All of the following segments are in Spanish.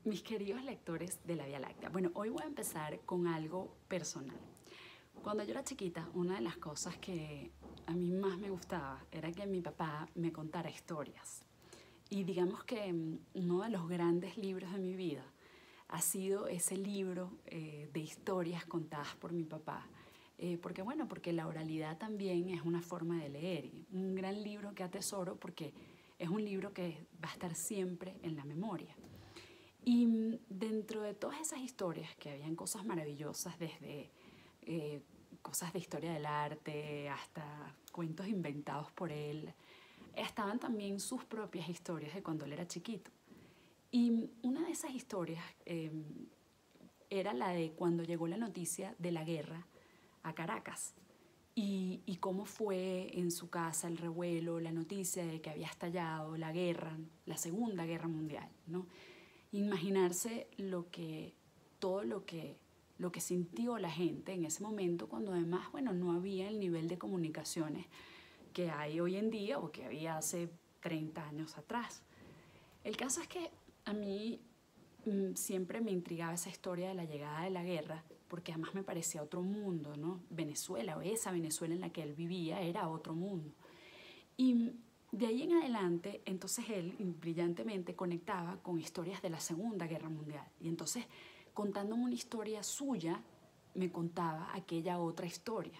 Mis queridos lectores de la Vía Láctea, bueno, hoy voy a empezar con algo personal. Cuando yo era chiquita, una de las cosas que a mí más me gustaba era que mi papá me contara historias. Y digamos que uno de los grandes libros de mi vida ha sido ese libro de historias contadas por mi papá. Porque la oralidad también es una forma de leer. Y un gran libro que atesoro porque es un libro que va a estar siempre en la memoria. Y dentro de todas esas historias, que habían cosas maravillosas, desde cosas de historia del arte hasta cuentos inventados por él, estaban también sus propias historias de cuando él era chiquito. Y una de esas historias era la de cuando llegó la noticia de la guerra a Caracas. Y cómo fue en su casa el revuelo, la noticia de que había estallado la guerra, la Segunda Guerra Mundial, ¿no? Imaginarse todo lo que sintió la gente en ese momento, cuando además, bueno, no había el nivel de comunicaciones que hay hoy en día o que había hace 30 años atrás. El caso es que a mí siempre me intrigaba esa historia de la llegada de la guerra, porque además me parecía otro mundo, ¿no? Venezuela, o esa Venezuela en la que él vivía, era otro mundo. Y de ahí en adelante, entonces él brillantemente conectaba con historias de la Segunda Guerra Mundial. Y entonces, contándome una historia suya, me contaba aquella otra historia.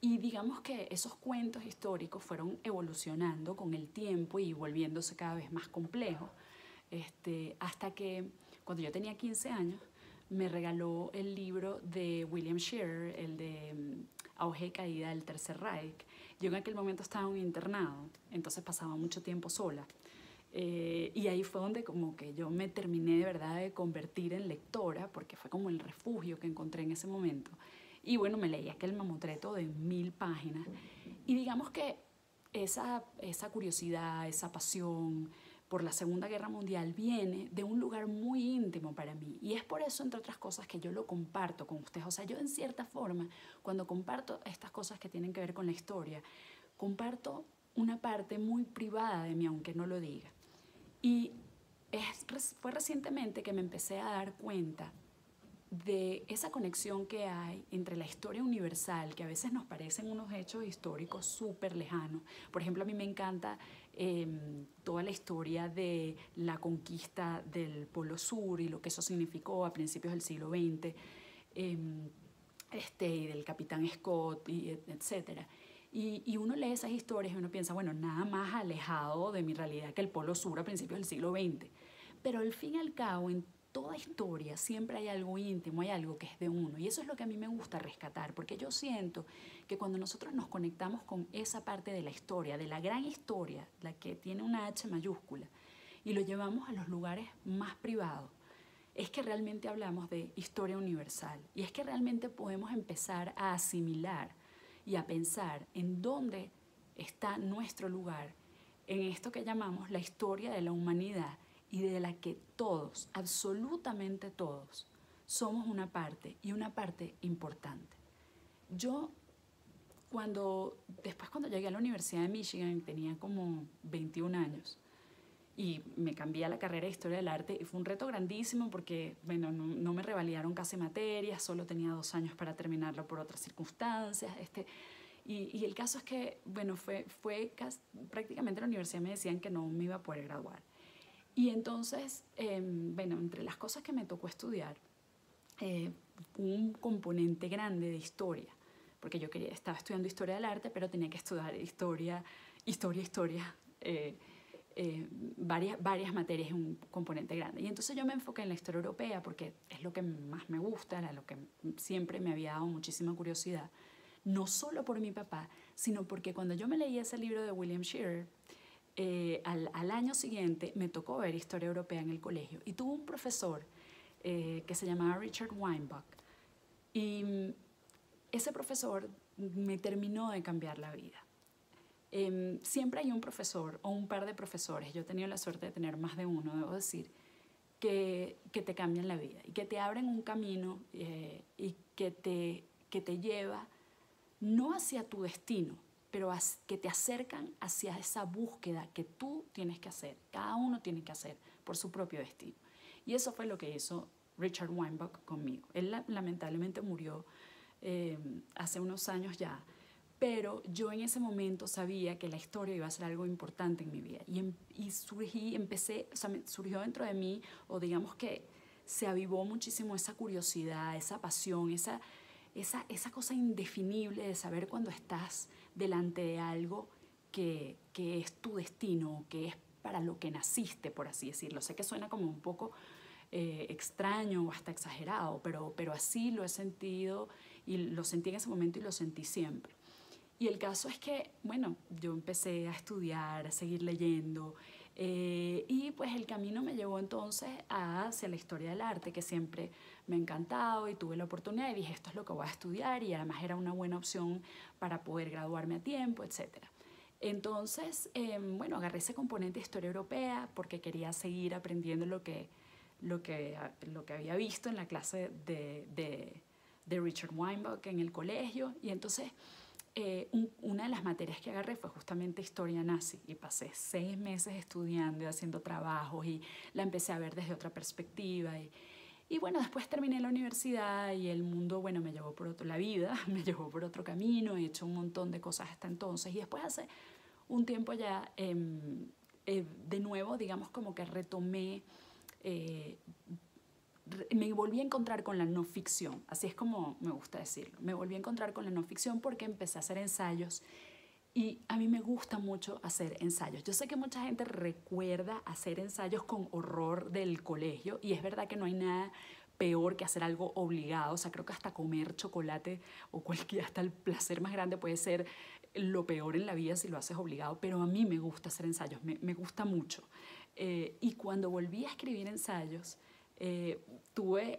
Y digamos que esos cuentos históricos fueron evolucionando con el tiempo y volviéndose cada vez más complejos, hasta que cuando yo tenía 15 años me regaló el libro de William Shirer, el de Auge y Caída del Tercer Reich. Yo en aquel momento estaba en un internado, entonces pasaba mucho tiempo sola. Y ahí fue donde como que yo me terminé de verdad de convertir en lectora, porque fue como el refugio que encontré en ese momento. Y bueno, me leí aquel mamotreto de 1000 páginas. Y digamos que esa curiosidad, esa pasión por la Segunda Guerra Mundial viene de un lugar muy íntimo para mí. Y es por eso, entre otras cosas, que yo lo comparto con ustedes. O sea, yo en cierta forma, cuando comparto estas cosas que tienen que ver con la historia, comparto una parte muy privada de mí, aunque no lo diga. Y fue recientemente que me empecé a dar cuenta de esa conexión que hay entre la historia universal, que a veces nos parecen unos hechos históricos súper lejanos. Por ejemplo, a mí me encanta toda la historia de la conquista del Polo Sur y lo que eso significó a principios del siglo XX, y del capitán Scott, y etcétera. Y uno lee esas historias y uno piensa, bueno, nada más alejado de mi realidad que el Polo Sur a principios del siglo XX. Pero al fin y al cabo, en toda historia siempre hay algo íntimo, hay algo que es de uno. Y eso es lo que a mí me gusta rescatar, porque yo siento que cuando nosotros nos conectamos con esa parte de la historia, de la gran historia, la que tiene una H mayúscula, y lo llevamos a los lugares más privados, es que realmente hablamos de historia universal. Y es que realmente podemos empezar a asimilar y a pensar en dónde está nuestro lugar en esto que llamamos la historia de la humanidad, y de la que todos, absolutamente todos, somos una parte, y una parte importante. Yo, después cuando llegué a la Universidad de Michigan, tenía como 21 años, y me cambié a la carrera de Historia del Arte, y fue un reto grandísimo porque, bueno, no me revalidaron casi materias, solo tenía 2 años para terminarlo por otras circunstancias, y el caso es que, bueno, prácticamente en la universidad me decían que no me iba a poder graduar. Y entonces, bueno, entre las cosas que me tocó estudiar, un componente grande de historia, porque estaba estudiando historia del arte, pero tenía que estudiar historia, varias materias en un componente grande. Y entonces yo me enfoqué en la historia europea porque es lo que más me gusta, era lo que siempre me había dado muchísima curiosidad, no solo por mi papá, sino porque cuando yo me leí ese libro de William Shirer, al año siguiente me tocó ver historia europea en el colegio, y tuve un profesor que se llamaba Richard Weinbach, y ese profesor me terminó de cambiar la vida. Siempre hay un profesor o un par de profesores, yo he tenido la suerte de tener más de uno, debo decir, que te cambian la vida y que te abren un camino, y que te lleva no hacia tu destino, pero que te acercan hacia esa búsqueda que tú tienes que hacer, cada uno tiene que hacer por su propio destino. Y eso fue lo que hizo Richard Weinberg conmigo. Él lamentablemente murió hace unos años ya, pero yo en ese momento sabía que la historia iba a ser algo importante en mi vida. Y surgió dentro de mí, o digamos que se avivó muchísimo esa curiosidad, esa pasión, esa cosa indefinible de saber cuando estás delante de algo que es tu destino, que es para lo que naciste, por así decirlo. Sé que suena como un poco extraño o hasta exagerado, pero así lo he sentido y lo sentí en ese momento y lo sentí siempre. Y el caso es que, bueno, yo empecé a estudiar, a seguir leyendo, y pues el camino me llevó entonces hacia la historia del arte, que siempre me ha encantado, y tuve la oportunidad y dije, esto es lo que voy a estudiar, y además era una buena opción para poder graduarme a tiempo, etcétera. Entonces, bueno, agarré ese componente de historia europea porque quería seguir aprendiendo lo que había visto en la clase de Richard Weinberg en el colegio. Y entonces una de las materias que agarré fue justamente historia nazi, y pasé 6 meses estudiando y haciendo trabajos, y la empecé a ver desde otra perspectiva. Y bueno, después terminé la universidad y el mundo, bueno, la vida me llevó por otro camino, he hecho un montón de cosas hasta entonces. Y después hace un tiempo ya, de nuevo, digamos como que retomé, me volví a encontrar con la no ficción, así es como me gusta decirlo. Me volví a encontrar con la no ficción porque empecé a hacer ensayos, y a mí me gusta mucho hacer ensayos. Yo sé que mucha gente recuerda hacer ensayos con horror del colegio, y es verdad que no hay nada peor que hacer algo obligado. O sea, creo que hasta comer chocolate o hasta el placer más grande puede ser lo peor en la vida si lo haces obligado, pero a mí me gusta hacer ensayos, me gusta mucho. Y cuando volví a escribir ensayos, tuve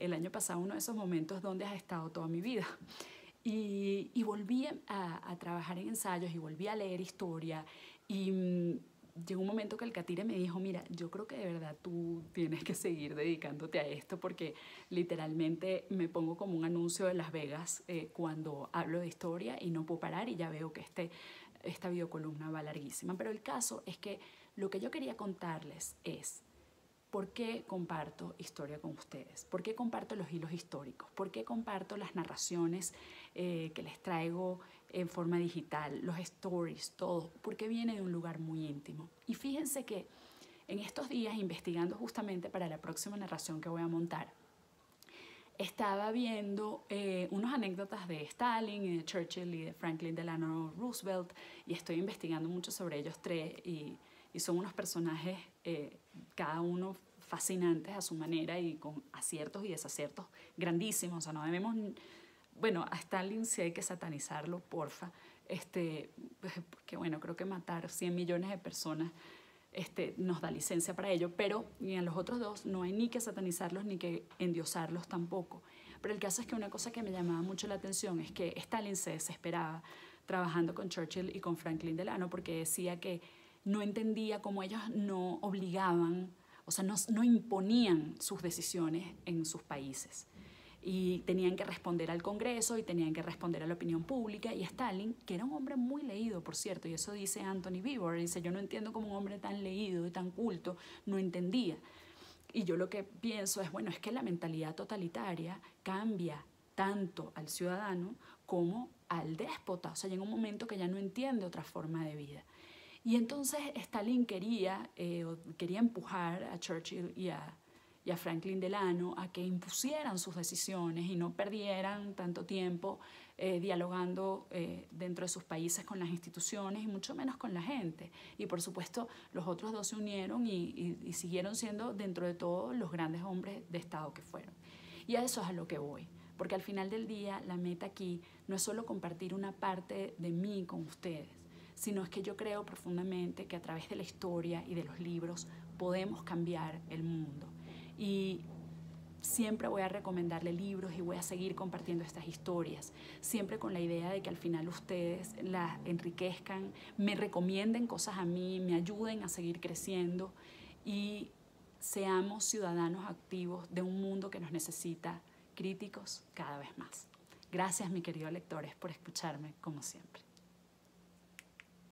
el año pasado uno de esos momentos donde has estado toda mi vida. Y volví a trabajar en ensayos y volví a leer historia, y llegó un momento que el catire me dijo, mira, yo creo que de verdad tú tienes que seguir dedicándote a esto, porque literalmente me pongo como un anuncio de Las Vegas cuando hablo de historia, y no puedo parar, y ya veo que esta videocolumna va larguísima. Pero el caso es que lo que yo quería contarles es: ¿por qué comparto historia con ustedes? ¿Por qué comparto los hilos históricos? ¿Por qué comparto las narraciones que les traigo en forma digital, los stories, todo? Porque viene de un lugar muy íntimo. Y fíjense que en estos días, investigando justamente para la próxima narración que voy a montar, estaba viendo unas anécdotas de Stalin y de Churchill y de Franklin Delano Roosevelt, y estoy investigando mucho sobre ellos tres, y son unos personajes, cada uno fascinantes a su manera y con aciertos y desaciertos grandísimos. O sea, no debemos, bueno, a Stalin sí hay que satanizarlo, porfa, porque bueno, creo que matar 100 millones de personas nos da licencia para ello, pero a los otros dos no hay ni que satanizarlos ni que endiosarlos tampoco. Pero el caso es que una cosa que me llamaba mucho la atención es que Stalin se desesperaba trabajando con Churchill y con Franklin Delano, porque decía que no entendía cómo ellos no obligaban, o sea, no imponían sus decisiones en sus países. Y tenían que responder al Congreso y tenían que responder a la opinión pública. Y Stalin, que era un hombre muy leído, por cierto, y eso dice Anthony Beevor, dice, yo no entiendo cómo un hombre tan leído y tan culto no entendía. Y yo lo que pienso es, bueno, es que la mentalidad totalitaria cambia tanto al ciudadano como al déspota. O sea, llega un momento que ya no entiende otra forma de vida. Y entonces Stalin quería empujar a Churchill y a Franklin Delano a que impusieran sus decisiones y no perdieran tanto tiempo dialogando dentro de sus países con las instituciones, y mucho menos con la gente. Y por supuesto los otros dos se unieron y siguieron siendo dentro de todo los grandes hombres de Estado que fueron. Y a eso es a lo que voy, porque al final del día la meta aquí no es solo compartir una parte de mí con ustedes, sino es que yo creo profundamente que a través de la historia y de los libros podemos cambiar el mundo. Y siempre voy a recomendarle libros y voy a seguir compartiendo estas historias, siempre con la idea de que al final ustedes las enriquezcan, me recomienden cosas a mí, me ayuden a seguir creciendo, y seamos ciudadanos activos de un mundo que nos necesita críticos cada vez más. Gracias, mis queridos lectores, por escucharme como siempre.